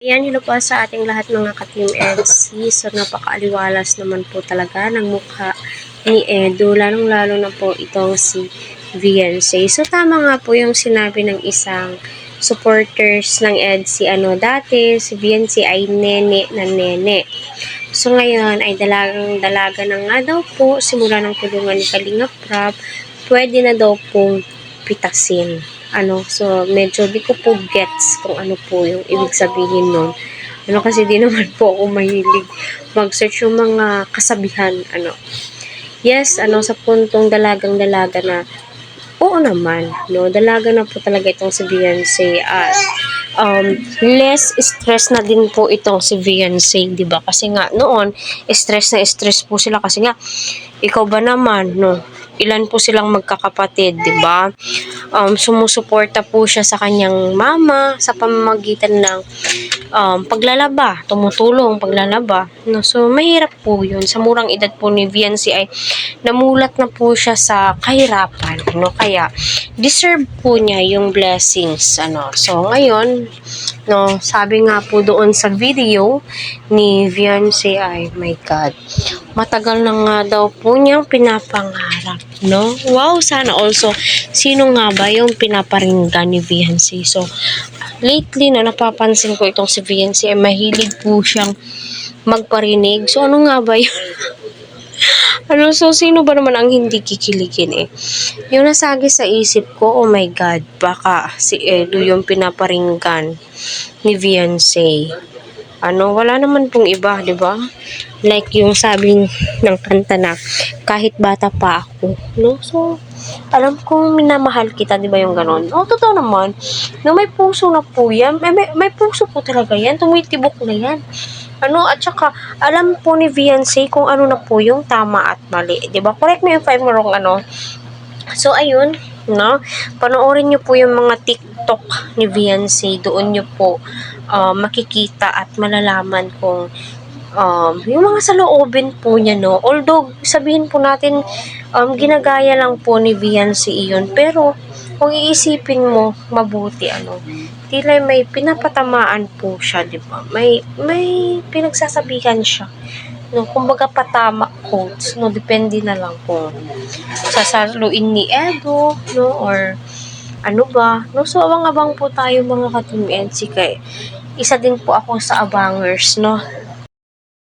Ayan, hello po sa ating lahat mga ka-Team EDSI. So, napakaaliwalas naman po talaga ng mukha ni Edu, lalong-lalo na po itong si Viancy. So, tama nga po yung sinabi ng isang supporters ng EDSI. Dati, si Viancy ay nene na nene. So, ngayon ay dalagang-dalaga na nga daw po, simula ng tulungan ni Kalingap Prab, pwede na daw pong pitasin. So medyo di ko po gets kung ano po yung ibig sabihin nun. Kasi di naman po ako mahilig mag-search yung mga kasabihan, Yes, sa puntong dalagang-dalaga na, oo naman, dalaga na po talaga itong si Viancy at less stress na din po itong si Viancy, di ba? Kasi nga noon, stress na stress po sila kasi nga, ikaw ba naman, ilan po silang magkakapatid, di ba? Sumusuporta po siya sa kanyang mama sa pamamagitan ng paglalaba, tumutulong paglalaba. So, mahirap po yun. Sa murang edad po ni Viancy ay namulat na po siya sa kahirapan. Kaya, deserve po niya yung blessings. So, ngayon, sabi nga po doon sa video ni Viancy ay, my God, matagal na nga daw po niyang pinapangarap, Wow, sana also, sino nga ba yung pinaparinggan ni Viancy? So, lately napapansin ko itong si Viancy ay mahilig po siyang magparinig. So, ano nga ba yun? So, sino ba naman ang hindi kikiligin Yung nasagi sa isip ko, oh my God, baka si Edu yung pinaparinggan ni Viancy. Wala naman pong iba, di ba? Like yung sabi ng kanta na, kahit bata pa ako, So, alam kong minamahal kita, di ba yung ganon? Totoo naman. May puso na po yan. May puso po talaga yan. Tumitibok na yan. At saka, alam po ni Viancy kung ano na po yung tama at mali. Di ba? Correct me if I'm wrong, So, ayun, panoorin nyo po yung mga TikTok ni Viancy. Doon nyo po makikita at malalaman kung yung mga saloobin po niya, Although, sabihin po natin, ginagaya lang po ni Viancy iyon. Pero, kung iisipin mo mabuti, tila may pinapatamaan po siya, di ba? May pinagsasabihan siya. Kumbaga patama quotes, depende na lang kung sasaluin ni Edu, or ano ba, So, abang-abang po tayo mga ka-Team EDSI kay isa din po ako sa abangers,